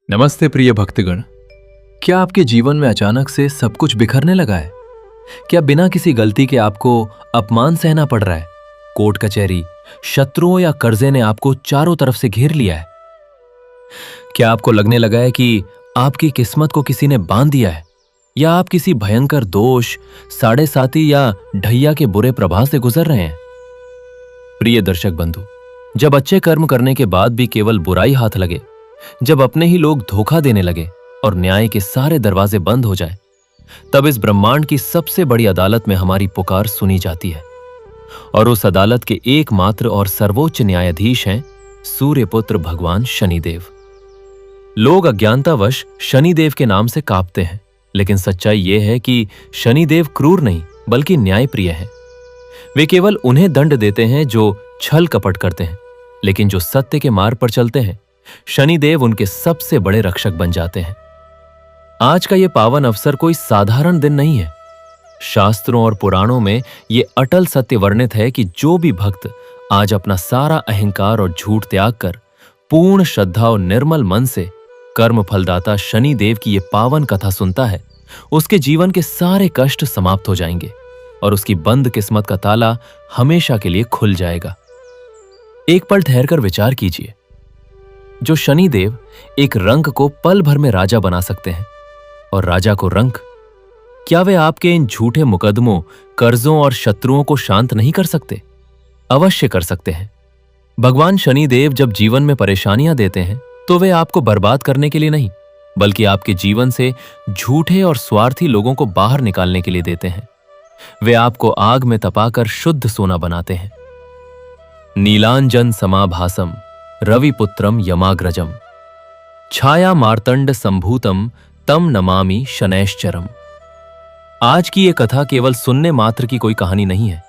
नमस्ते प्रिय भक्तगण। क्या आपके जीवन में अचानक से सब कुछ बिखरने लगा है? क्या बिना किसी गलती के आपको अपमान सहना पड़ रहा है? कोर्ट कचहरी, शत्रुओं या कर्जे ने आपको चारों तरफ से घेर लिया है? क्या आपको लगने लगा है कि आपकी किस्मत को किसी ने बांध दिया है, या आप किसी भयंकर दोष, साढ़े साती या ढैया के बुरे प्रभाव से गुजर रहे हैं? प्रिय दर्शक बंधु, जब अच्छे कर्म करने के बाद भी केवल बुराई हाथ लगे, जब अपने ही लोग धोखा देने लगे और न्याय के सारे दरवाजे बंद हो जाएं, तब इस ब्रह्मांड की सबसे बड़ी अदालत में हमारी पुकार सुनी जाती है। और उस अदालत के एकमात्र और सर्वोच्च न्यायाधीश हैं सूर्यपुत्र भगवान शनिदेव। लोग अज्ञानतावश शनिदेव के नाम से कांपते हैं, लेकिन सच्चाई यह है कि शनिदेव क्रूर नहीं बल्कि न्यायप्रिय हैं। वे केवल उन्हें दंड देते हैं जो छल कपट करते हैं, लेकिन जो सत्य के मार्ग पर चलते हैं, शनिदेव उनके सबसे बड़े रक्षक बन जाते हैं। आज का यह पावन अवसर कोई साधारण दिन नहीं है। शास्त्रों और पुराणों में यह अटल सत्य वर्णित है कि जो भी भक्त आज अपना सारा अहंकार और झूठ त्याग कर पूर्ण श्रद्धा और निर्मल मन से कर्म फलदाता शनिदेव की यह पावन कथा सुनता है, उसके जीवन के सारे कष्ट समाप्त हो जाएंगे और उसकी बंद किस्मत का ताला हमेशा के लिए खुल जाएगा। एक पल ठहरकर विचार कीजिए। जो शनिदेव एक रंक को पल भर में राजा बना सकते हैं, और राजा को रंक, क्या वे आपके इन झूठे मुकदमों, कर्जों और शत्रुओं को शांत नहीं कर सकते? अवश्य कर सकते हैं। भगवान शनिदेव जब जीवन में परेशानियां देते हैं, तो वे आपको बर्बाद करने के लिए नहीं, बल्कि आपके जीवन से झूठे और स्वार्थी लोगों को बाहर निकालने के लिए देते हैं। वे आपको आग में तपाकर शुद्ध सोना बनाते हैं। नीलांजन समाभासम रविपुत्रम यमाग्रजम छाया मार्तंड संभूतम तम नमामि शनैश्चरम। आज की यह कथा केवल सुनने मात्र की कोई कहानी नहीं है।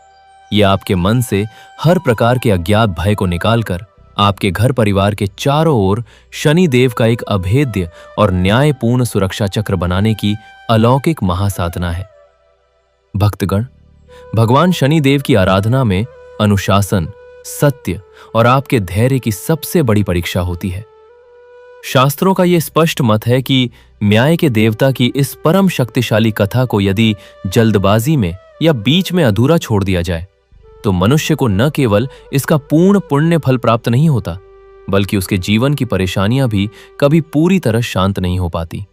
यह आपके मन से हर प्रकार के अज्ञात भय को निकालकर आपके घर परिवार के चारों ओर शनिदेव का एक अभेद्य और न्यायपूर्ण सुरक्षा चक्र बनाने की अलौकिक महासाधना है। भक्तगण, भगवान शनिदेव की आराधना में अनुशासन, सत्य और आपके धैर्य की सबसे बड़ी परीक्षा होती है। शास्त्रों का यह स्पष्ट मत है कि न्याय के देवता की इस परम शक्तिशाली कथा को यदि जल्दबाजी में या बीच में अधूरा छोड़ दिया जाए, तो मनुष्य को न केवल इसका पूर्ण पुण्य फल प्राप्त नहीं होता, बल्कि उसके जीवन की परेशानियां भी कभी पूरी तरह शांत नहीं हो पाती।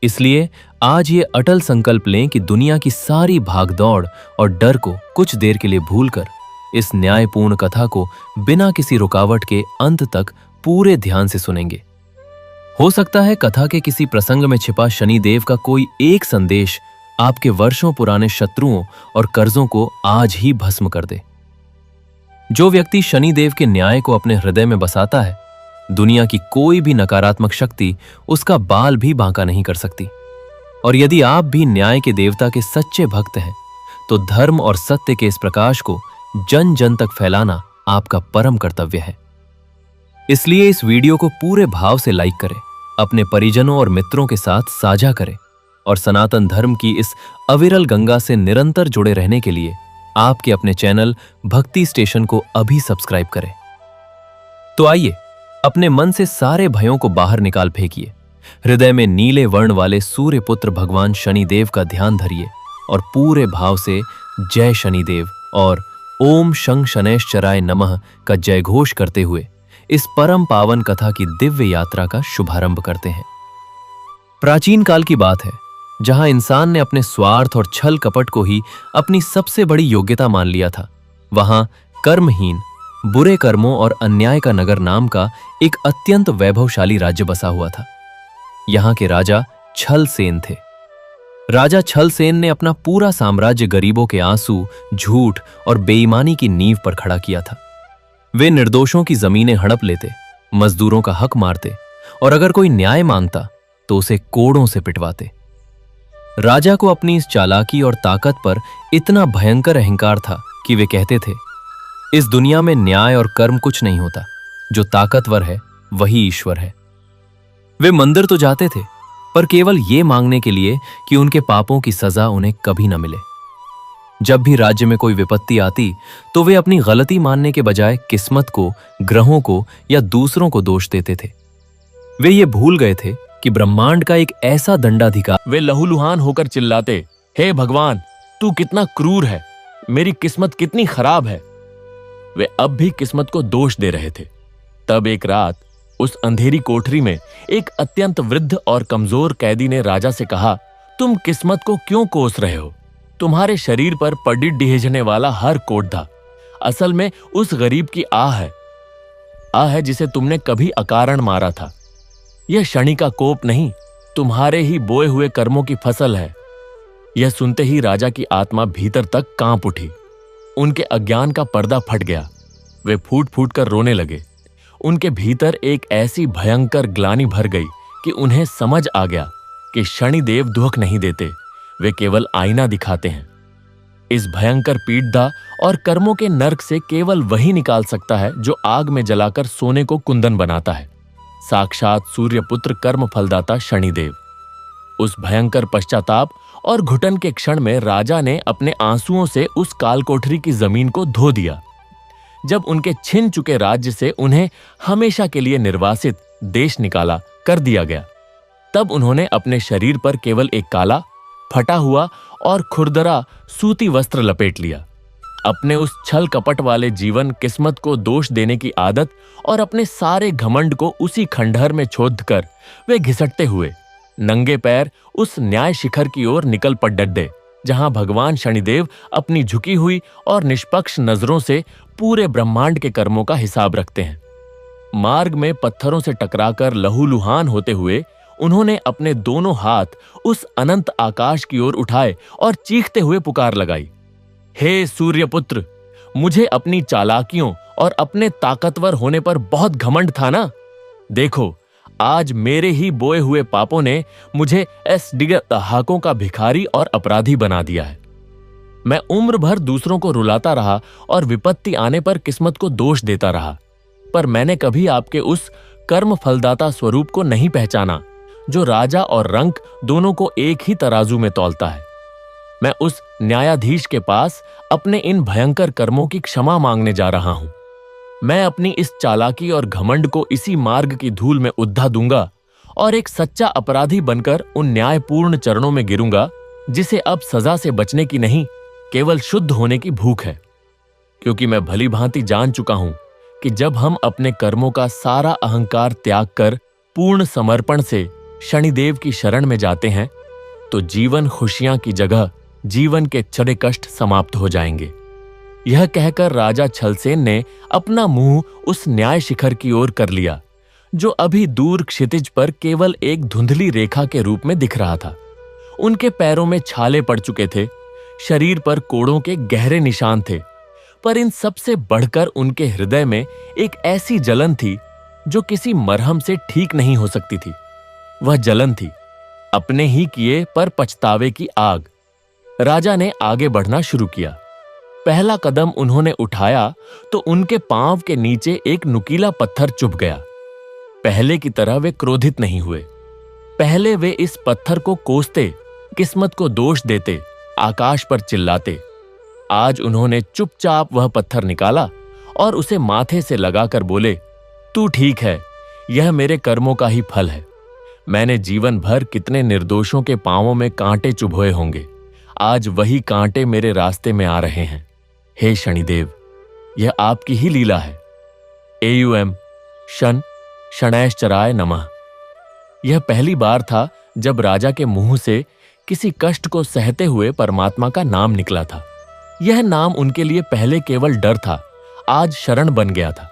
इसलिए आज ये अटल संकल्प लें कि दुनिया की सारी भागदौड़ और डर को कुछ देर के लिए भूलकर इस न्यायपूर्ण कथा को बिना किसी रुकावट के अंत तक पूरे ध्यान से सुनेंगे। हो सकता है कथा के किसी प्रसंग में छिपा शनिदेव का कोई एक संदेश आपके वर्षों पुराने शत्रुओं और कर्जों को आज ही भस्म कर दे। जो व्यक्ति शनिदेव के न्याय को अपने हृदय में बसाता है, दुनिया की कोई भी नकारात्मक शक्ति उसका बाल भी बांका नहीं कर सकती। और यदि आप भी न्याय के देवता के सच्चे भक्त हैं, तो धर्म और सत्य के इस प्रकाश को जन जन तक फैलाना आपका परम कर्तव्य है। इसलिए इस वीडियो को पूरे भाव से लाइक करें, अपने परिजनों और मित्रों के साथ साझा करें और सनातन धर्म की इस अविरल गंगा से निरंतर जुड़े रहने के लिए आपके अपने चैनल भक्ति स्टेशन को अभी सब्सक्राइब करें। तो आइए अपने मन से सारे भयों को बाहर निकाल फेंकिए। हृदय में नीले वर्ण वाले सूर्यपुत्र भगवान शनिदेव का ध्यान धरिए और पूरे भाव से जय शनिदेव और ओम शं शनैश्चराय नमः का जयघोष करते हुए इस परम पावन कथा की दिव्य यात्रा का शुभारंभ करते हैं। प्राचीन काल की बात है, जहां इंसान ने अपने स्वार्थ और छल कपट को ही अपनी सबसे बड़ी योग्यता मान लिया था, वहां कर्महीन, बुरे कर्मों और अन्याय का नगर नाम का एक अत्यंत वैभवशाली राज्य बसा हुआ था। यहां के राजा छलसेन थे। राजा छलसेन ने अपना पूरा साम्राज्य गरीबों के आंसू, झूठ और बेईमानी की नींव पर खड़ा किया था। वे निर्दोषों की जमीनें हड़प लेते, मजदूरों का हक मारते और अगर कोई न्याय मांगता तो उसे कोड़ों से पिटवाते। राजा को अपनी इस चालाकी और ताकत पर इतना भयंकर अहंकार था कि वे कहते थे, इस दुनिया में न्याय और कर्म कुछ नहीं होता, जो ताकतवर है वही ईश्वर है। वे मंदिर तो जाते थे, पर केवल ये मांगने के लिए कि उनके पापों की सजा उन्हें कभी न मिले। जब भी राज्य में कोई विपत्ति आती, तो वे अपनी गलती मानने के बजाय किस्मत को, ग्रहों को या दूसरों को दोष देते थे। वे ये भूल गए थे कि ब्रह्मांड का एक ऐसा दंडाधिकार। वे लहूलुहान होकर चिल्लाते, हे भगवान, तू कितना क्रूर है, मेरी किस्मत कितनी खराब है। वे अब भी किस्मत को दोष दे रहे थे। तब एक रात उस अंधेरी कोठरी में एक अत्यंत वृद्ध और कमजोर कैदी ने राजा से कहा, तुम किस्मत को क्यों कोस रहे हो? तुम्हारे शरीर पर पड़ी डिहेजने वाला हर कोढ़ा असल में उस गरीब की आह है जिसे तुमने कभी अकारण मारा था। यह शनि का कोप नहीं, तुम्हारे ही बोए हुए कर्मों की फसल है। यह सुनते ही राजा की आत्मा भीतर तक कांप उठी। उनके अज्ञान का पर्दा फट गया। वे फूट फूट कर रोने लगे। उनके भीतर एक ऐसी भयंकर ग्लानि भर गई कि उन्हें समझ आ गया कि शनिदेव दुख नहीं देते, वे केवल आईना दिखाते हैं। इस भयंकर पीड़दा और कर्मों के नर्क से केवल वही निकाल सकता है जो आग में जलाकर सोने को कुंदन बनाता है, साक्षात सूर्यपुत्र कर्म फलदाता शनिदेव। उस भयंकर पश्चाताप और घुटन के क्षण में राजा ने अपने आंसुओं से उस कालकोठरी की जमीन को धो दिया। जब उनके छिन चुके राज्य से उन्हें हमेशा के लिए निर्वासित देश निकाला कर दिया गया, तब उन्होंने अपने शरीर पर केवल एक काला, फटा हुआ और खुरदरा सूती वस्त्र लपेट लिया। अपने उस छल कपट वाले जीवन, किस्मत को दोष देने की आदत और अपने सारे घमंड को उसी खंडहर में छोड़ कर वे घिसटते हुए नंगे पैर उस न्याय शिखर की ओर निकल पड़े, जहां भगवान शनिदेव अपनी झुकी हुई और निष्पक्ष नजरों से पूरे ब्रह्मांड के कर्मों का हिसाब रखते हैं। मार्ग में पत्थरों से टकराकर लहूलुहान होते हुए उन्होंने अपने दोनों हाथ उस अनंत आकाश की ओर उठाए और चीखते हुए पुकार लगाई, हे सूर्यपुत्र, मुझे अपनी चालाकियों और अपने ताकतवर होने पर बहुत घमंड था ना? देखो, आज मेरे ही बोए हुए पापों ने मुझे इस दहाकों का भिखारी और अपराधी बना दिया है। मैं उम्र भर दूसरों को रुलाता रहा और विपत्ति आने पर किस्मत को दोष देता रहा, पर मैंने कभी आपके उस कर्म फलदाता स्वरूप को नहीं पहचाना जो राजा और रंक दोनों को एक ही तराजू में तौलता है। मैं उस न्यायाधीश के पास अपने इन भयंकर कर्मों की क्षमा मांगने जा रहा हूं। मैं अपनी इस चालाकी और घमंड को इसी मार्ग की धूल में उद्धा दूंगा और एक सच्चा अपराधी बनकर उन न्यायपूर्ण चरणों में गिरूंगा, जिसे अब सजा से बचने की नहीं, केवल शुद्ध होने की भूख है। क्योंकि मैं भली भांति जान चुका हूं कि जब हम अपने कर्मों का सारा अहंकार त्याग कर पूर्ण समर्पण से शनिदेव की शरण में जाते हैं, तो जीवन खुशियां की जगह जीवन के चढ़े कष्ट समाप्त हो जाएंगे। यह कहकर राजा छलसेन ने अपना मुंह उस न्याय शिखर की ओर कर लिया, जो अभी दूर क्षितिज पर केवल एक धुंधली रेखा के रूप में दिख रहा था। उनके पैरों में छाले पड़ चुके थे, शरीर पर कोड़ों के गहरे निशान थे, पर इन सबसे बढ़कर उनके हृदय में एक ऐसी जलन थी जो किसी मरहम से ठीक नहीं हो सकती थी। वह जलन थी अपने ही किए पर पछतावे की आग। राजा ने आगे बढ़ना शुरू किया। पहला कदम उन्होंने उठाया तो उनके पांव के नीचे एक नुकीला पत्थर चुभ गया। पहले की तरह वे क्रोधित नहीं हुए। पहले वे इस पत्थर को कोसते, किस्मत को दोष देते, आकाश पर चिल्लाते। आज उन्होंने चुपचाप वह पत्थर निकाला और उसे माथे से लगाकर बोले, तू ठीक है, यह मेरे कर्मों का ही फल है। मैंने जीवन भर कितने निर्दोषों के पांवों में कांटे चुभोए होंगे, आज वही कांटे मेरे रास्ते में आ रहे हैं। हे शनिदेव, यह आपकी ही लीला है। एयुएम शन शनैश्चराय नमः। यह पहली बार था जब राजा के मुंह से किसी कष्ट को सहते हुए परमात्मा का नाम निकला था। यह नाम उनके लिए पहले केवल डर था, आज शरण बन गया था।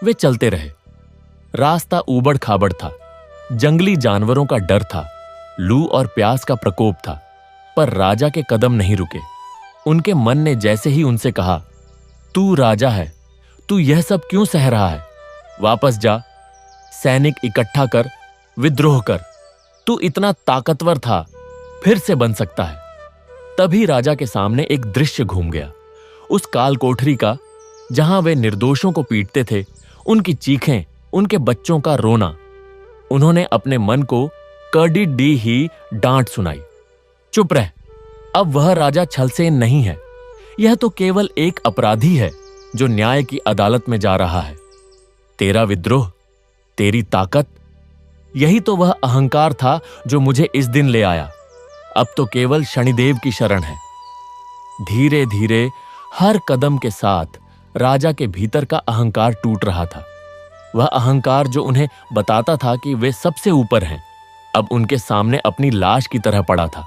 वे चलते रहे। रास्ता ऊबड़ खाबड़ था, जंगली जानवरों का डर था, लू और प्यास का प्रकोप था, पर राजा के कदम नहीं रुके। उनके मन ने जैसे ही उनसे कहा, तू राजा है, तू यह सब क्यों सह रहा है? वापस जा, सैनिक इकट्ठा कर, विद्रोह कर। तू इतना ताकतवर था, फिर से बन सकता है। तभी राजा के सामने एक दृश्य घूम गया, उस काल कोठरी का, जहां वे निर्दोषों को पीटते थे, उनकी चीखें, उनके बच्चों का रोना। उन्होंने अपने मन को कड़ी डी ही डांट सुनाई, चुप रह, अब वह राजा छलसेन नहीं है, यह तो केवल एक अपराधी है जो न्याय की अदालत में जा रहा है। तेरा विद्रोह, तेरी ताकत, यही तो वह अहंकार था जो मुझे इस दिन ले आया। अब तो केवल शनिदेव की शरण है। धीरे धीरे हर कदम के साथ राजा के भीतर का अहंकार टूट रहा था। वह अहंकार जो उन्हें बताता था कि वे सबसे ऊपर हैं, अब उनके सामने अपनी लाश की तरह पड़ा था,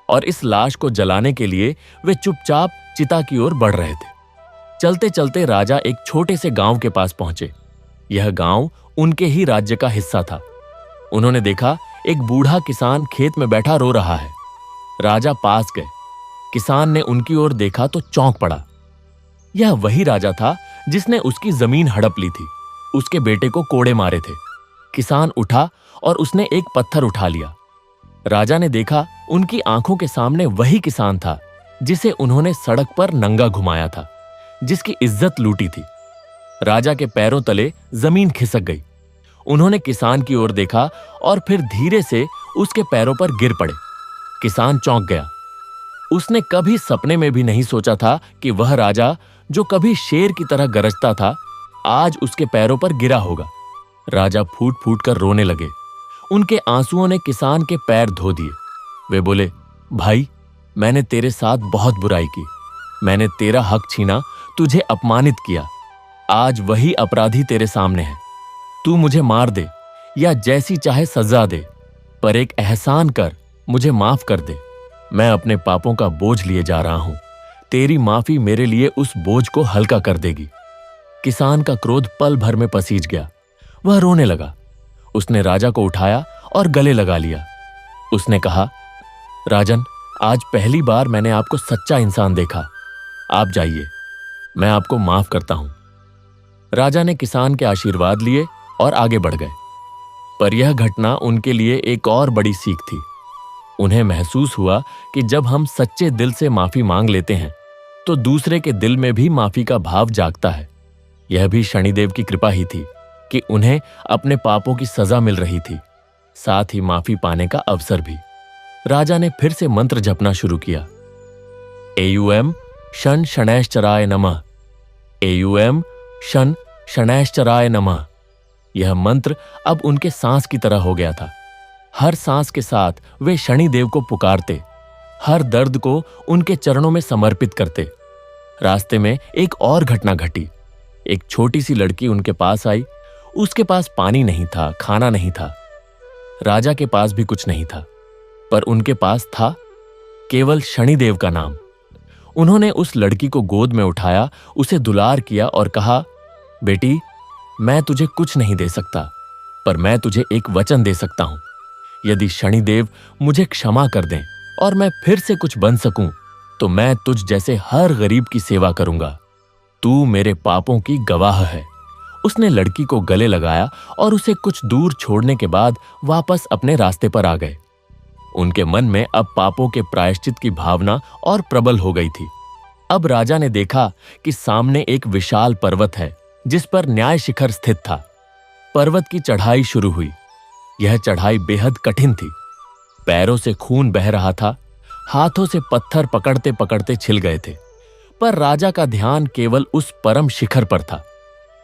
और इस लाश को जलाने के लिए वे चुपचाप चिता की ओर बढ़ रहे थे। चलते चलते राजा एक छोटे से गांव के पास पहुंचे। यह गांव उनके ही राज्य का हिस्सा था। उन्होंने देखा एक बूढ़ा किसान खेत में बैठा रो रहा है। राजा पास गए। किसान ने उनकी ओर देखा तो चौंक पड़ा। यह वही राजा था जिसने उसकी जमीन हड़प ली थी, उसके बेटे को कोड़े मारे थे। किसान उठा और उसने एक पत्थर उठा लिया। राजा ने देखा उनकी आंखों के सामने वही किसान था जिसे उन्होंने सड़क पर नंगा घुमाया था, जिसकी इज्जत लूटी थी। राजा के पैरों तले जमीन खिसक गई। उन्होंने किसान की ओर देखा और फिर धीरे से उसके पैरों पर गिर पड़े। किसान चौंक गया। उसने कभी सपने में भी नहीं सोचा था कि वह राजा जो कभी शेर की तरह गरजता था, आज उसके पैरों पर गिरा होगा। राजा फूट फूट कर रोने लगे। उनके आंसुओं ने किसान के पैर धो दिए। वे बोले, भाई, मैंने तेरे साथ बहुत बुराई की। मैंने तेरा हक छीना, तुझे अपमानित किया। आज वही अपराधी तेरे सामने है। तू मुझे मार दे या जैसी चाहे सजा दे, पर एक एहसान कर, मुझे माफ कर दे। मैं अपने पापों का बोझ लिए जा रहा हूं। तेरी माफी मेरे लिए उस बोझ को हल्का कर देगी। किसान का क्रोध पल भर में पसीज गया। वह रोने लगा। उसने राजा को उठाया और गले लगा लिया। उसने कहा, राजन, आज पहली बार मैंने आपको सच्चा इंसान देखा। आप जाइए, मैं आपको माफ करता हूं। राजा ने किसान के आशीर्वाद लिए और आगे बढ़ गए। पर यह घटना उनके लिए एक और बड़ी सीख थी। उन्हें महसूस हुआ कि जब हम सच्चे दिल से माफी मांग लेते हैं तो दूसरे के दिल में भी माफी का भाव जागता है। यह भी शनिदेव की कृपा ही थी कि उन्हें अपने पापों की सजा मिल रही थी, साथ ही माफी पाने का अवसर भी। राजा ने फिर से मंत्र जपना शुरू किया। एयूएम शन शनैश्चराय नमः, एयूएम शन शनैश्चराय नमः। यह मंत्र अब उनके सांस की तरह हो गया था। हर सांस के साथ वे शनिदेव को पुकारते, हर दर्द को उनके चरणों में समर्पित करते। रास्ते में एक और घटना घटी। एक छोटी सी लड़की उनके पास आई। उसके पास पानी नहीं था, खाना नहीं था। राजा के पास भी कुछ नहीं था, पर उनके पास था केवल शनिदेव का नाम। उन्होंने उस लड़की को गोद में उठाया, उसे दुलार किया और कहा, बेटी, मैं तुझे कुछ नहीं दे सकता, पर मैं तुझे एक वचन दे सकता हूं। यदि शनिदेव मुझे क्षमा कर दें और मैं फिर से कुछ बन सकूं, तो मैं तुझ जैसे हर गरीब की सेवा करूंगा। तू मेरे पापों की गवाह है। उसने लड़की को गले लगाया और उसे कुछ दूर छोड़ने के बाद वापस अपने रास्ते पर आ गए। उनके मन में अब पापों के प्रायश्चित की भावना और प्रबल हो गई थी। अब राजा ने देखा कि सामने एक विशाल पर्वत है जिस पर न्याय शिखर स्थित था। पर्वत की चढ़ाई शुरू हुई। यह चढ़ाई बेहद कठिन थी। पैरों से खून बह रहा था, हाथों से पत्थर पकड़ते पकड़ते छिल गए थे, पर राजा का ध्यान केवल उस परम शिखर पर था।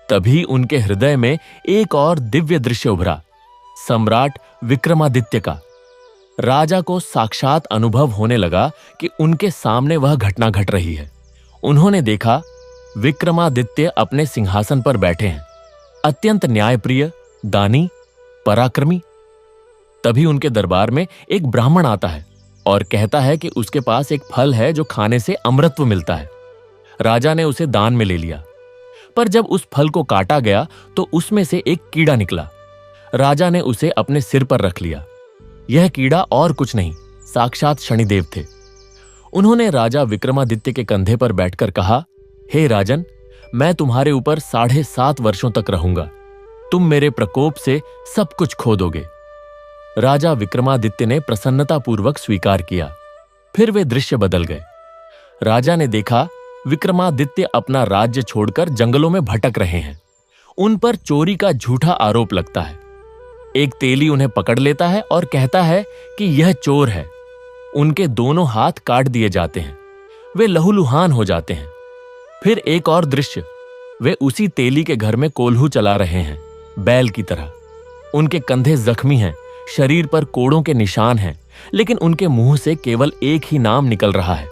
तभी उनके हृदय में एक और दिव्य दृश्य उभरा, सम्राट विक्रमादित्य का। राजा को साक्षात अनुभव होने लगा कि उनके सामने वह घटना घट रही है। उन्होंने देखा विक्रमादित्य अपने सिंहासन पर बैठे हैं, अत्यंत न्यायप्रिय, दानी, पराक्रमी। तभी उनके दरबार में एक ब्राह्मण आता है और कहता है कि उसके पास एक फल है जो खाने से अमृतत्व मिलता है। राजा ने उसे दान में ले लिया, पर जब उस फल को काटा गया तो उसमें से एक कीड़ा निकला। राजा ने उसे अपने सिर पर रख लिया। यह कीड़ा और कुछ नहीं, साक्षात शनिदेव थे। उन्होंने राजा विक्रमादित्य के कंधे पर बैठकर कहा, हे राजन, मैं तुम्हारे ऊपर 7.5 वर्षों तक रहूंगा। तुम मेरे प्रकोप से सब कुछ खो दोगे। राजा विक्रमादित्य ने प्रसन्नतापूर्वक स्वीकार किया। फिर वे दृश्य बदल गए। राजा ने देखा विक्रमादित्य अपना राज्य छोड़कर जंगलों में भटक रहे हैं। उन पर चोरी का झूठा आरोप लगता है। एक तेली उन्हें पकड़ लेता है और कहता है कि यह चोर है। उनके दोनों हाथ काट दिए जाते हैं। वे लहूलुहान हो जाते हैं। फिर एक और दृश्य, वे उसी तेली के घर में कोल्हू चला रहे हैं, बैल की तरह। उनके कंधे जख्मी हैं, शरीर पर कोड़ों के निशान हैं, लेकिन उनके मुंह से केवल एक ही नाम निकल रहा है,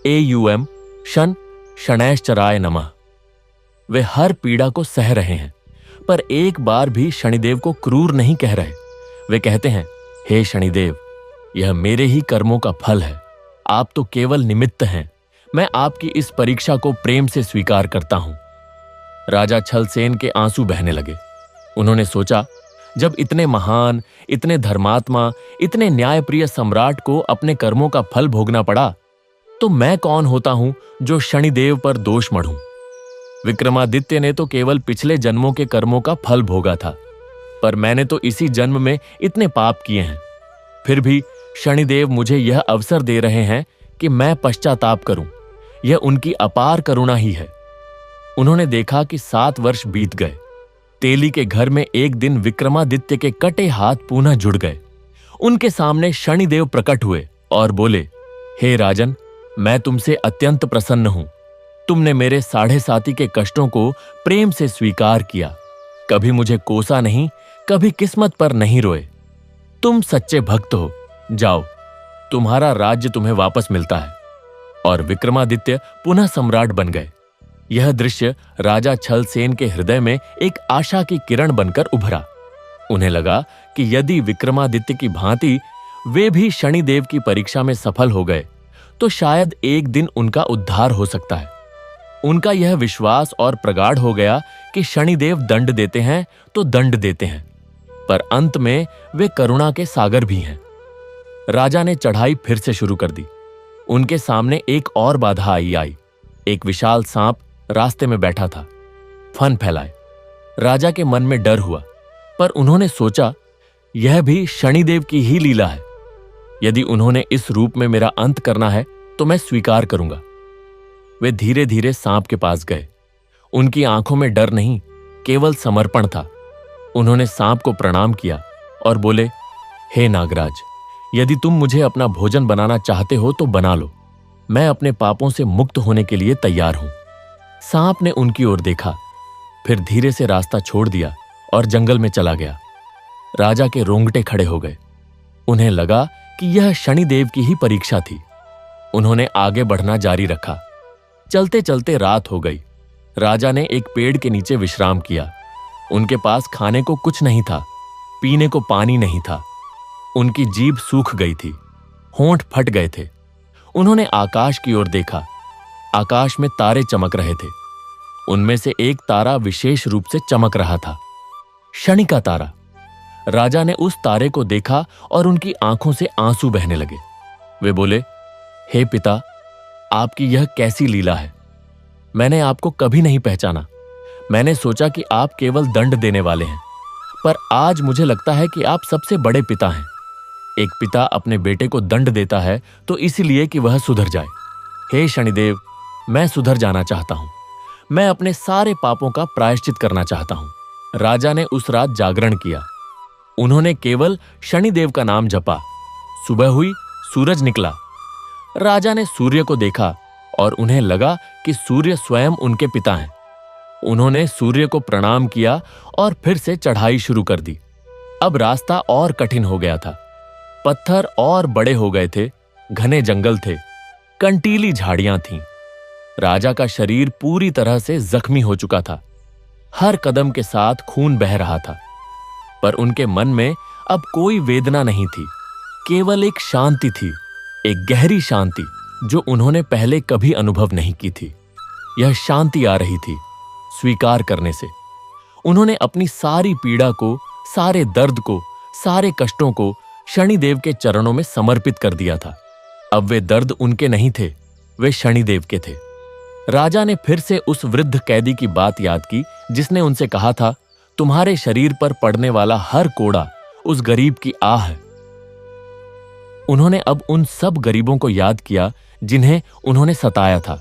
AUM शन शनैश्चराय नमः। वे हर पीड़ा को सह रहे हैं, पर एक बार भी शनिदेव को क्रूर नहीं कह रहे। वे कहते हैं, हे शनिदेव, यह मेरे ही कर्मों का फल है, आप तो केवल निमित्त हैं। मैं आपकी इस परीक्षा को प्रेम से स्वीकार करता हूं। राजा छलसेन के आंसू बहने लगे। उन्होंने सोचा, जब इतने महान, इतने धर्मात्मा, इतने न्यायप्रिय सम्राट को अपने कर्मों का फल भोगना पड़ा, तो मैं कौन होता हूं जो शनिदेव पर दोष मढ़ूं। विक्रमादित्य ने तो केवल पिछले जन्मों के कर्मों का फल भोगा था, पर मैंने तो इसी जन्म में इतने पाप किए हैं। फिर भी शनिदेव मुझे यह अवसर दे रहे हैं कि मैं पश्चाताप करूं। यह उनकी अपार करुणा ही है। उन्होंने देखा कि 7 वर्ष बीत गए। तेली के घर में एक दिन विक्रमादित्य के कटे हाथ पुनः जुड़ गए। उनके सामने शनिदेव प्रकट हुए और बोले, हे राजन, मैं तुमसे अत्यंत प्रसन्न हूं। तुमने मेरे 7.5 के कष्टों को प्रेम से स्वीकार किया, कभी मुझे कोसा नहीं, कभी किस्मत पर नहीं रोए। तुम सच्चे भक्त हो। जाओ, तुम्हारा राज्य तुम्हें वापस मिलता है। और विक्रमादित्य पुनः सम्राट बन गए। यह दृश्य राजा छलसेन के हृदय में एक आशा की किरण बनकर उभरा। उन्हें लगा कि यदि विक्रमादित्य की भांति वे भी शनिदेव की परीक्षा में सफल हो गए, तो शायद एक दिन उनका उद्धार हो सकता है। उनका यह विश्वास और प्रगाढ़ हो गया कि शनिदेव दंड देते हैं तो दंड देते हैं, पर अंत में वे करुणा के सागर भी हैं। राजा ने चढ़ाई फिर से शुरू कर दी। उनके सामने एक और बाधा आई। एक विशाल सांप रास्ते में बैठा था, फन फैलाए। राजा के मन में डर हुआ, पर उन्होंने सोचा, यह भी शनिदेव की ही लीला है। यदि उन्होंने इस रूप में मेरा अंत करना है तो मैं स्वीकार करूंगा। वे धीरे धीरे सांप के पास गए। उनकी आंखों में डर नहीं, केवल समर्पण था। उन्होंने सांप को प्रणाम किया और बोले, हे नागराज, यदि तुम मुझे अपना भोजन बनाना चाहते हो तो बना लो। मैं अपने पापों से मुक्त होने के लिए तैयार हूं। सांप ने उनकी ओर देखा, फिर धीरे से रास्ता छोड़ दिया और जंगल में चला गया। राजा के रोंगटे खड़े हो गए। उन्हें लगा कि यह शनिदेव की ही परीक्षा थी। उन्होंने आगे बढ़ना जारी रखा। चलते चलते रात हो गई। राजा ने एक पेड़ के नीचे विश्राम किया। उनके पास खाने को कुछ नहीं था, पीने को पानी नहीं था। उनकी जीभ सूख गई थी, होंठ फट गए थे। उन्होंने आकाश की ओर देखा। आकाश में तारे चमक रहे थे। उनमें से एक तारा विशेष रूप से चमक रहा था, शनि का तारा। राजा ने उस तारे को देखा और उनकी आंखों से आंसू बहने लगे। वे बोले, हे पिता, आपकी यह कैसी लीला है। मैंने आपको कभी नहीं पहचाना। मैंने सोचा कि आप केवल दंड देने वाले हैं, पर आज मुझे लगता है कि आप सबसे बड़े पिता हैं। एक पिता अपने बेटे को दंड देता है तो इसलिए कि वह सुधर जाए। हे शनिदेव, मैं सुधर जाना चाहता हूं। मैं अपने सारे पापों का प्रायश्चित करना चाहता हूं। राजा ने उस रात जागरण किया। उन्होंने केवल शनिदेव का नाम जपा। सुबह हुई, सूरज निकला। राजा ने सूर्य को देखा और उन्हें लगा कि सूर्य स्वयं उनके पिता हैं। उन्होंने सूर्य को प्रणाम किया और फिर से चढ़ाई शुरू कर दी। अब रास्ता और कठिन हो गया था। पत्थर और बड़े हो गए थे, घने जंगल थे, कंटीली झाड़ियां थीं। राजा का शरीर पूरी तरह से जख्मी हो चुका था। हर कदम के साथ खून बह रहा था, पर उनके मन में अब कोई वेदना नहीं थी। केवल एक शांति थी, एक गहरी शांति जो उन्होंने पहले कभी अनुभव नहीं की थी। यह शांति आ रही थी स्वीकार करने से। उन्होंने अपनी सारी पीड़ा को, सारे दर्द को, सारे कष्टों को शनिदेव के चरणों में समर्पित कर दिया था। अब वे दर्द उनके नहीं थे, वे शनिदेव के थे। राजा ने फिर से उस वृद्ध कैदी की बात याद की जिसने उनसे कहा था, तुम्हारे शरीर पर पड़ने वाला हर कोड़ा उस गरीब की आह है। उन्होंने अब उन सब गरीबों को याद किया जिन्हें उन्होंने सताया था।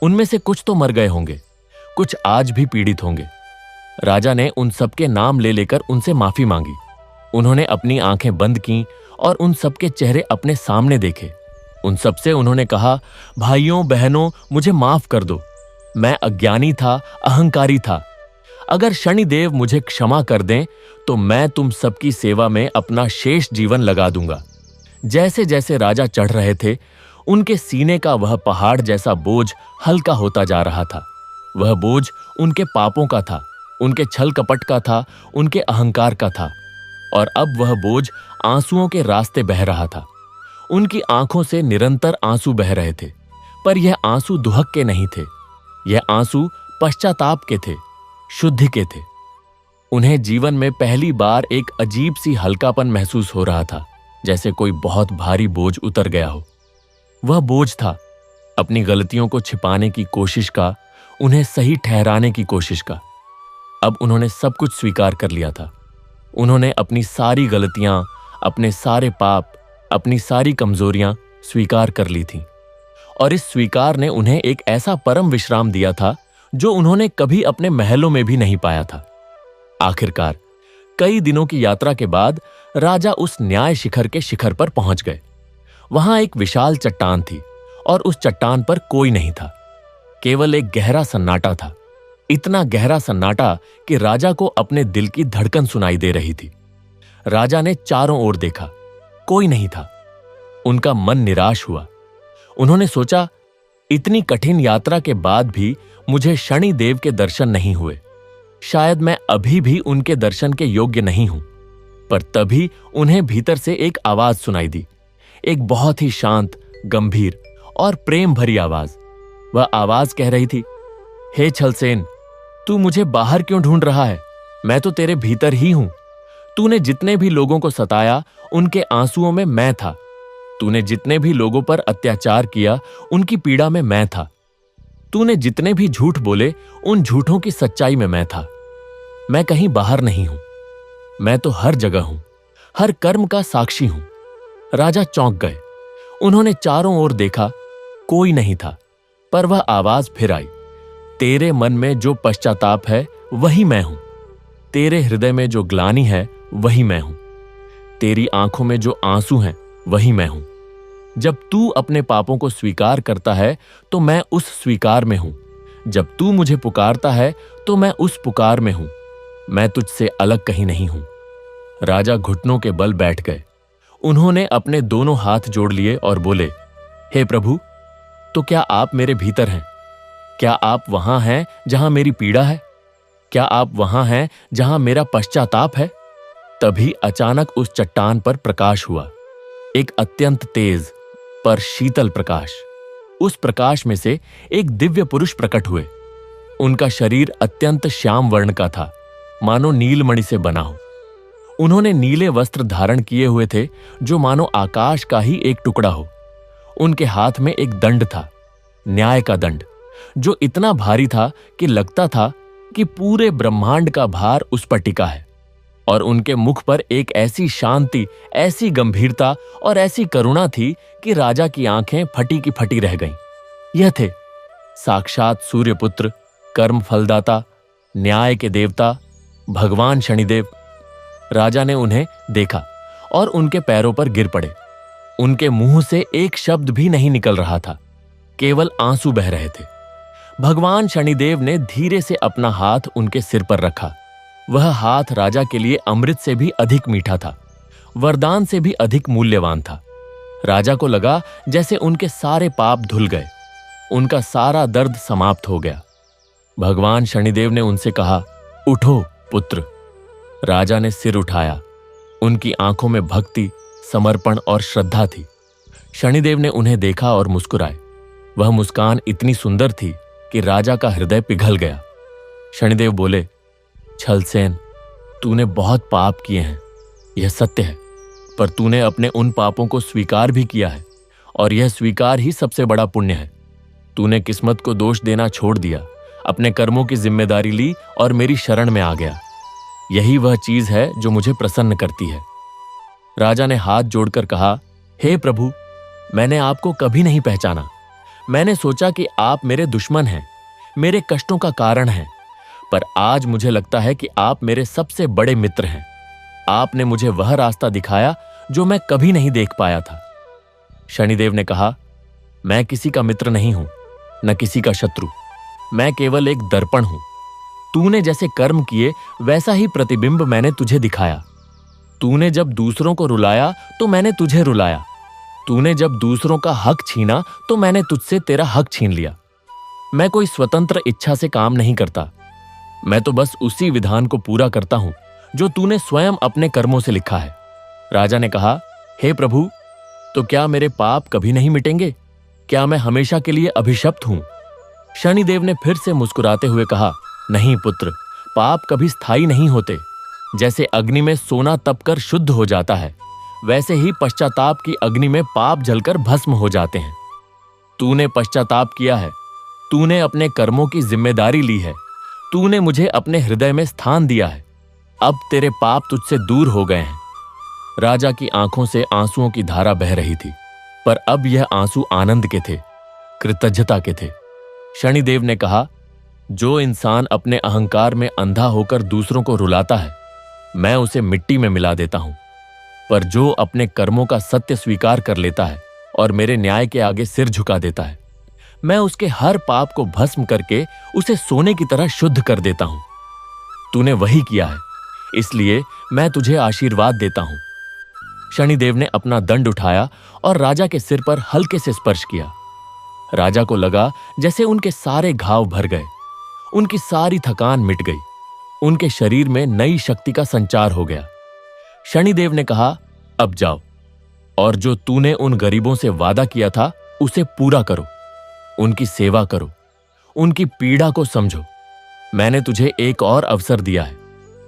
उनमें से कुछ तो मर गए होंगे, कुछ आज भी पीड़ित होंगे। राजा ने उन सबके नाम ले लेकर उनसे माफी मांगी। उन्होंने अपनी आंखें बंद कीं और उन सबके चेहरे अपने सामने देखे। उन सबसे उन्होंने कहा, भाइयों बहनों, मुझे माफ कर दो। मैं अज्ञानी था, अहंकारी था। अगर शनिदेव मुझे क्षमा कर दें तो मैं तुम सबकी सेवा में अपना शेष जीवन लगा दूंगा। जैसे जैसे राजा चढ़ रहे थे, उनके सीने का वह पहाड़ जैसा बोझ हल्का होता जा रहा था। वह बोझ उनके पापों का था, उनके छल कपट का था, उनके अहंकार का था। और अब वह बोझ आंसुओं के रास्ते बह रहा था। उनकी आंखों से निरंतर आंसू बह रहे थे, पर यह आंसू दुहक के नहीं थे। यह आंसू पश्चाताप के थे, शुद्धि के थे। उन्हें जीवन में पहली बार एक अजीब सी हल्कापन महसूस हो रहा था, जैसे कोई बहुत भारी बोझ उतर गया हो। वह बोझ था अपनी गलतियों को छिपाने की कोशिश का, उन्हें सही ठहराने की कोशिश का। अब उन्होंने सब कुछ स्वीकार कर लिया था। उन्होंने अपनी सारी गलतियां, अपने सारे पाप, अपनी सारी कमजोरियां स्वीकार कर ली थीं। और इस स्वीकार ने उन्हें एक ऐसा परम विश्राम दिया था जो उन्होंने कभी अपने महलों में भी नहीं पाया था। आखिरकार कई दिनों की यात्रा के बाद राजा उस न्याय शिखर के शिखर पर पहुंच गए। वहां एक विशाल चट्टान थी और उस चट्टान पर कोई नहीं था। केवल एक गहरा सन्नाटा था, इतना गहरा सन्नाटा कि राजा को अपने दिल की धड़कन सुनाई दे रही थी। राजा ने चारों ओर देखा, कोई नहीं था। उनका मन निराश हुआ। उन्होंने सोचा, इतनी कठिन यात्रा के बाद भी मुझे शनि देव के दर्शन नहीं हुए। शायद मैं अभी भी उनके दर्शन के योग्य नहीं हूं। पर तभी उन्हें भीतर से एक आवाज सुनाई दी, एक बहुत ही शांत, गंभीर और प्रेम भरी आवाज। वह आवाज कह रही थी, हे छलसेन, तू मुझे बाहर क्यों ढूंढ रहा है? मैं तो तेरे भीतर ही हूं। तूने जितने भी लोगों को सताया, उनके आंसुओं में मैं था। तूने जितने भी लोगों पर अत्याचार किया, उनकी पीड़ा में मैं था। तूने जितने भी झूठ बोले, उन झूठों की सच्चाई में मैं था। मैं कहीं बाहर नहीं हूं, मैं तो हर जगह हूं, हर कर्म का साक्षी हूं। राजा चौंक गए। उन्होंने चारों ओर देखा, कोई नहीं था। पर वह आवाज फिर आई, तेरे मन में जो पश्चाताप है वही मैं हूं। तेरे हृदय में जो ग्लानि है वही मैं हूं। तेरी आंखों में जो आंसू हैं वही मैं हूं। जब तू अपने पापों को स्वीकार करता है तो मैं उस स्वीकार में हूं। जब तू मुझे पुकारता है तो मैं उस पुकार में हूं। मैं तुझसे अलग कहीं नहीं हूं। राजा घुटनों के बल बैठ गए। उन्होंने अपने दोनों हाथ जोड़ लिए और बोले, हे प्रभु, तो क्या आप मेरे भीतर हैं? क्या आप वहां हैं जहां मेरी पीड़ा है? क्या आप वहां हैं जहां मेरा पश्चाताप है? तभी अचानक उस चट्टान पर प्रकाश हुआ, एक अत्यंत तेज पर शीतल प्रकाश। उस प्रकाश में से एक दिव्य पुरुष प्रकट हुए। उनका शरीर अत्यंत श्याम वर्ण का था, मानो नीलमणि से बना हो। उन्होंने नीले वस्त्र धारण किए हुए थे, जो मानो आकाश का ही एक टुकड़ा हो। उनके हाथ में एक दंड था, न्याय का दंड, जो इतना भारी था कि लगता था कि पूरे ब्रह्मांड का भार उस पर टिका है। और उनके मुख पर एक ऐसी शांति, ऐसी गंभीरता और ऐसी करुणा थी कि राजा की आंखें फटी की फटी रह गईं। यह थे साक्षात सूर्यपुत्र, कर्म फलदाता, न्याय के देवता, भगवान शनिदेव। राजा ने उन्हें देखा और उनके पैरों पर गिर पड़े। उनके मुंह से एक शब्द भी नहीं निकल रहा था, केवल आंसू बह रहे थे। भगवान शनिदेव ने धीरे से अपना हाथ उनके सिर पर रखा। वह हाथ राजा के लिए अमृत से भी अधिक मीठा था, वरदान से भी अधिक मूल्यवान था। राजा को लगा जैसे उनके सारे पाप धुल गए, उनका सारा दर्द समाप्त हो गया। भगवान शनिदेव ने उनसे कहा, उठो पुत्र। राजा ने सिर उठाया। उनकी आंखों में भक्ति, समर्पण और श्रद्धा थी। शनिदेव ने उन्हें देखा और मुस्कुराए। वह मुस्कान इतनी सुंदर थी कि राजा का हृदय पिघल गया। शनिदेव बोले, छलसेन, तूने बहुत पाप किए हैं, यह सत्य है, पर तूने अपने उन पापों को स्वीकार भी किया है, और यह स्वीकार ही सबसे बड़ा पुण्य है। तूने किस्मत को दोष देना छोड़ दिया, अपने कर्मों की जिम्मेदारी ली और मेरी शरण में आ गया। यही वह चीज है जो मुझे प्रसन्न करती है। राजा ने हाथ जोड़कर कहा, हे प्रभु, मैंने आपको कभी नहीं पहचाना। मैंने सोचा कि आप मेरे दुश्मन हैं, मेरे कष्टों का कारण हैं, पर आज मुझे लगता है कि आप मेरे सबसे बड़े मित्र हैं। आपने मुझे वह रास्ता दिखाया जो मैं कभी नहीं देख पाया था। शनिदेव ने कहा, मैं किसी का मित्र नहीं हूं, न किसी का शत्रु। मैं केवल एक दर्पण हूं। तूने जैसे कर्म किए वैसा ही प्रतिबिंब मैंने तुझे दिखाया। तूने जब दूसरों को रुलाया तो मैंने तुझे रुलाया। तूने जब दूसरों का हक छीना तो मैंने तुझसे तेरा हक छीन लिया। मैं कोई स्वतंत्र इच्छा से काम नहीं करता, मैं तो बस उसी विधान को पूरा करता हूं जो तूने स्वयं अपने कर्मों से लिखा है। राजा ने कहा, हे प्रभु, तो क्या मेरे पाप कभी नहीं मिटेंगे? क्या मैं हमेशा के लिए अभिशप्त हूं? शनिदेव ने फिर से मुस्कुराते हुए कहा, नहीं पुत्र, पाप कभी स्थायी नहीं होते। जैसे अग्नि में सोना तपकर शुद्ध हो जाता है, वैसे ही पश्चाताप की अग्नि में पाप जलकर भस्म हो जाते हैं। तूने पश्चाताप किया है, तूने अपने कर्मों की जिम्मेदारी ली है, तूने मुझे अपने हृदय में स्थान दिया है। अब तेरे पाप तुझसे दूर हो गए हैं। राजा की आंखों से आंसुओं की धारा बह रही थी, पर अब यह आंसू आनंद के थे, कृतज्ञता के थे। शनिदेव ने कहा, जो इंसान अपने अहंकार में अंधा होकर दूसरों को रुलाता है, मैं उसे मिट्टी में मिला देता हूं। पर जो अपने कर्मों का सत्य स्वीकार कर लेता है और मेरे न्याय के आगे सिर झुका देता है, मैं उसके हर पाप को भस्म करके उसे सोने की तरह शुद्ध कर देता हूं। तूने वही किया है, इसलिए मैं तुझे आशीर्वाद देता हूं। शनिदेव ने अपना दंड उठाया और राजा के सिर पर हल्के से स्पर्श किया। राजा को लगा जैसे उनके सारे घाव भर गए, उनकी सारी थकान मिट गई, उनके शरीर में नई शक्ति का संचार हो गया। शनिदेव ने कहा, अब जाओ और जो तूने उन गरीबों से वादा किया था उसे पूरा करो, उनकी सेवा करो, उनकी पीड़ा को समझो। मैंने तुझे एक और अवसर दिया है,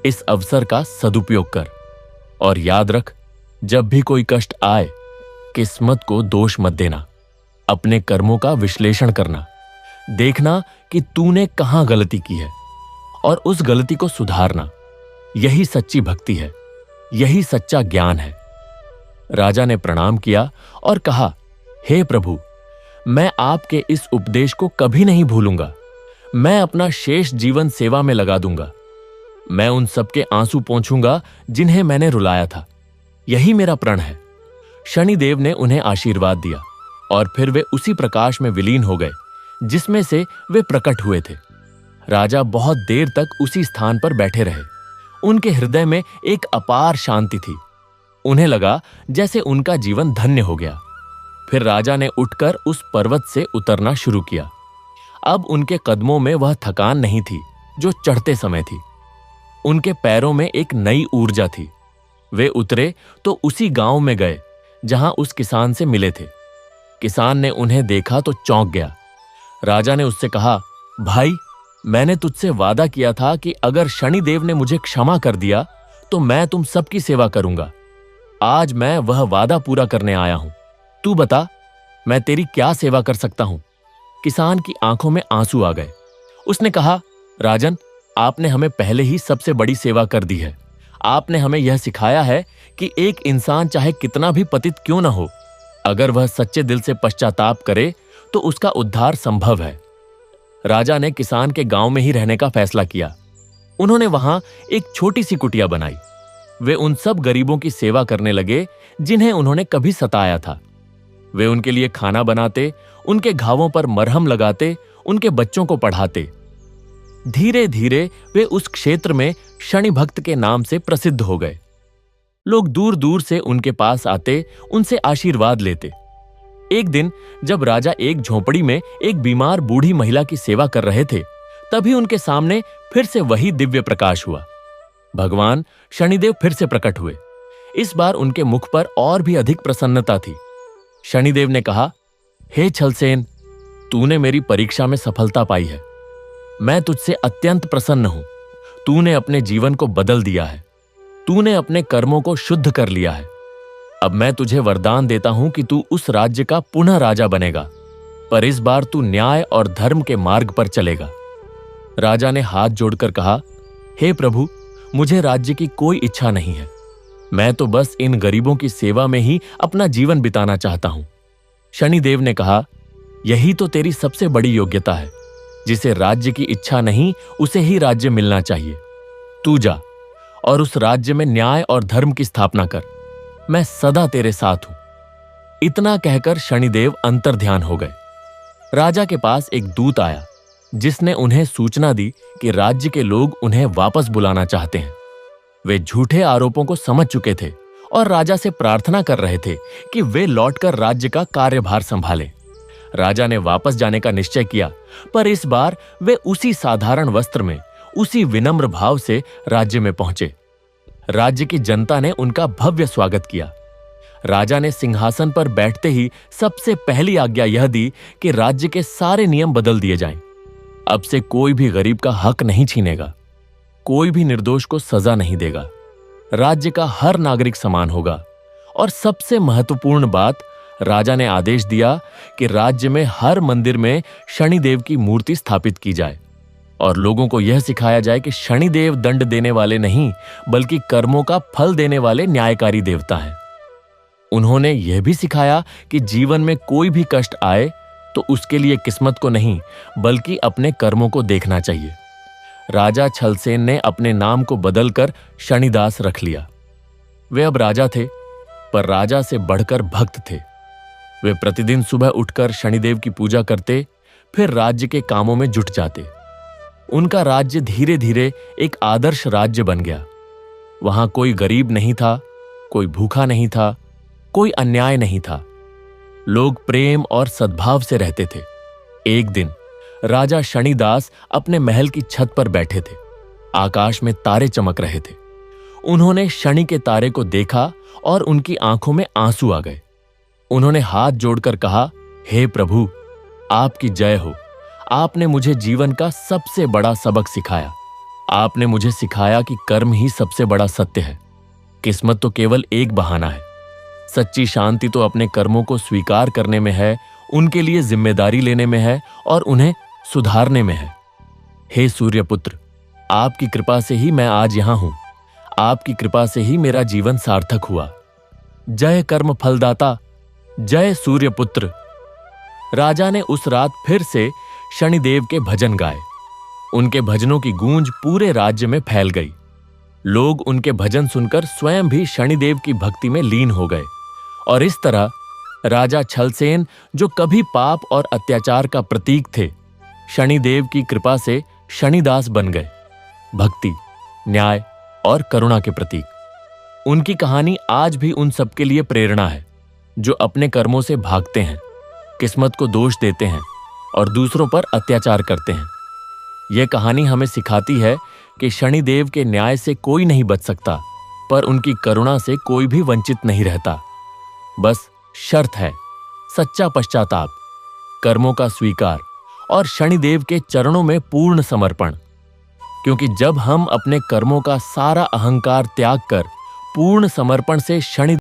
इस अवसर का सदुपयोग कर। और याद रख, जब भी कोई कष्ट आए, किस्मत को दोष मत देना, अपने कर्मों का विश्लेषण करना, देखना कि तूने कहां गलती की है और उस गलती को सुधारना। यही सच्ची भक्ति है, यही सच्चा ज्ञान है। राजा ने प्रणाम किया और कहा, हे प्रभु, मैं आपके इस उपदेश को कभी नहीं भूलूंगा। मैं अपना शेष जीवन सेवा में लगा दूंगा। मैं उन सबके आंसू पोंछूंगा जिन्हें मैंने रुलाया था। यही मेरा प्रण है। शनिदेव ने उन्हें आशीर्वाद दिया और फिर वे उसी प्रकाश में विलीन हो गए जिसमें से वे प्रकट हुए थे। राजा बहुत देर तक उसी स्थान पर बैठे रहे। उनके हृदय में एक अपार शांति थी। उन्हें लगा जैसे उनका जीवन धन्य हो गया। फिर राजा ने उठकर उस पर्वत से उतरना शुरू किया। अब उनके कदमों में वह थकान नहीं थी जो चढ़ते समय थी। उनके पैरों में एक नई ऊर्जा थी। वे उतरे तो उसी गांव में गए जहां उस किसान से मिले थे। किसान ने उन्हें देखा तो चौंक गया। राजा ने उससे कहा, भाई, मैंने तुझसे वादा किया था कि अगर शनिदेव ने मुझे क्षमा कर दिया तो मैं तुम सबकी सेवा करूंगा। आज मैं वह वादा पूरा करने आया हूं। तू बता, मैं तेरी क्या सेवा कर सकता हूं? किसान की आंखों में आंसू आ गए। उसने कहा, राजन, आपने हमें पहले ही सबसे बड़ी सेवा कर दी है। आपने हमें यह सिखाया है कि एक इंसान चाहे कितना भी पतित क्यों न हो, अगर वह सच्चे दिल से पश्चाताप करे तो उसका उद्धार संभव है। राजा ने किसान के गांव में ही रहने का फैसला किया। उन्होंने वहां एक छोटी सी कुटिया बनाई। वे उन सब गरीबों की सेवा करने लगे जिन्हें उन्होंने कभी सताया था। वे उनके लिए खाना बनाते, उनके घावों पर मरहम लगाते, उनके बच्चों को पढ़ाते। धीरे धीरे वे उस क्षेत्र में शनि भक्त के नाम से प्रसिद्ध हो गए। लोग दूर दूर से उनके पास आते, उनसे आशीर्वाद लेते। एक दिन जब राजा एक झोंपड़ी में एक बीमार बूढ़ी महिला की सेवा कर रहे थे, तभी उनके सामने फिर से वही दिव्य प्रकाश हुआ। भगवान शनिदेव फिर से प्रकट हुए। इस बार उनके मुख पर और भी अधिक प्रसन्नता थी। शनिदेव ने कहा, हे छलसेन, तूने मेरी परीक्षा में सफलता पाई है। मैं तुझसे अत्यंत प्रसन्न हूं। तूने अपने जीवन को बदल दिया है। तूने अपने कर्मों को शुद्ध कर लिया है। अब मैं तुझे वरदान देता हूं कि तू उस राज्य का पुनः राजा बनेगा, पर इस बार तू न्याय और धर्म के मार्ग पर चलेगा। राजा ने हाथ जोड़कर कहा, हे प्रभु, मुझे राज्य की कोई इच्छा नहीं है। मैं तो बस इन गरीबों की सेवा में ही अपना जीवन बिताना चाहता हूं। शनिदेव ने कहा, यही तो तेरी सबसे बड़ी योग्यता है। जिसे राज्य की इच्छा नहीं, उसे ही राज्य मिलना चाहिए। तू जा और उस राज्य में न्याय और धर्म की स्थापना कर। मैं सदा तेरे साथ हूं। इतना कहकर शनिदेव अंतर्ध्यान हो गए। राजा के पास एक दूत आया जिसने उन्हें सूचना दी कि राज्य के लोग उन्हें वापस बुलाना चाहते हैं। वे झूठे आरोपों को समझ चुके थे और राजा से प्रार्थना कर रहे थे कि वे लौटकर राज्य का कार्यभार संभालें। राजा ने वापस जाने का निश्चय किया, पर इस बार वे उसी साधारण वस्त्र में, उसी विनम्र भाव से राज्य में पहुंचे। राज्य की जनता ने उनका भव्य स्वागत किया। राजा ने सिंहासन पर बैठते ही सबसे पहली आज्ञा यह दी कि राज्य के सारे नियम बदल दिए जाएं। अब से कोई भी गरीब का हक नहीं छीनेगा, कोई भी निर्दोष को सजा नहीं देगा। राज्य का हर नागरिक समान होगा। और सबसे महत्वपूर्ण बात, राजा ने आदेश दिया कि राज्य में हर मंदिर में शनिदेव की मूर्ति स्थापित की जाए और लोगों को यह सिखाया जाए कि शनिदेव दंड देने वाले नहीं, बल्कि कर्मों का फल देने वाले न्यायकारी देवता हैं। उन्होंने यह भी सिखाया कि जीवन में कोई भी कष्ट आए तो उसके लिए किस्मत को नहीं, बल्कि अपने कर्मों को देखना चाहिए। राजा छलसेन ने अपने नाम को बदलकर शनिदास रख लिया। वे अब राजा थे, पर राजा से बढ़कर भक्त थे। वे प्रतिदिन सुबह उठकर शनिदेव की पूजा करते, फिर राज्य के कामों में जुट जाते। उनका राज्य धीरे धीरे एक आदर्श राज्य बन गया। वहां कोई गरीब नहीं था, कोई भूखा नहीं था, कोई अन्याय नहीं था। लोग प्रेम और सद्भाव से रहते थे। एक दिन राजा शनिदास अपने महल की छत पर बैठे थे। आकाश में तारे चमक रहे थे। उन्होंने शनि के तारे को देखा और उनकी आंखों में आंसू आ गए। उन्होंने हाथ जोड़कर कहा, हे प्रभु, आपकी जय हो। आपने मुझे जीवन का सबसे बड़ा सबक सिखाया। आपने मुझे सिखाया कि कर्म ही सबसे बड़ा सत्य है। किस्मत तो केवल एक बहाना है। सच्ची शांति तो अपने कर्मों को स्वीकार करने में है, उनके लिए जिम्मेदारी लेने में है और उन्हें सुधारने में है। हे सूर्यपुत्र, आपकी कृपा से ही मैं आज यहां हूं। आपकी कृपा से ही मेरा जीवन सार्थक हुआ। जय कर्म फलदाता, जय सूर्यपुत्र। राजा ने उस रात फिर से शनिदेव के भजन गाए। उनके भजनों की गूंज पूरे राज्य में फैल गई। लोग उनके भजन सुनकर स्वयं भी शनिदेव की भक्ति में लीन हो गए और इस तरह राजा छलसेन, जो कभी पाप और अत्याचार का प्रतीक थे, शनिदेव की कृपा से शनिदास बन गए, भक्ति, न्याय और करुणा के प्रतीक। उनकी कहानी आज भी उन सबके लिए प्रेरणा है जो अपने कर्मों से भागते हैं, किस्मत को दोष देते हैं और दूसरों पर अत्याचार करते हैं। यह कहानी हमें सिखाती है कि शनिदेव के न्याय से कोई नहीं बच सकता, पर उनकी करुणा से कोई भी वंचित नहीं रहता। बस शर्त है सच्चा पश्चाताप, कर्मों का स्वीकार और शनिदेव के चरणों में पूर्ण समर्पण। क्योंकि जब हम अपने कर्मों का सारा अहंकार त्याग कर पूर्ण समर्पण से शनि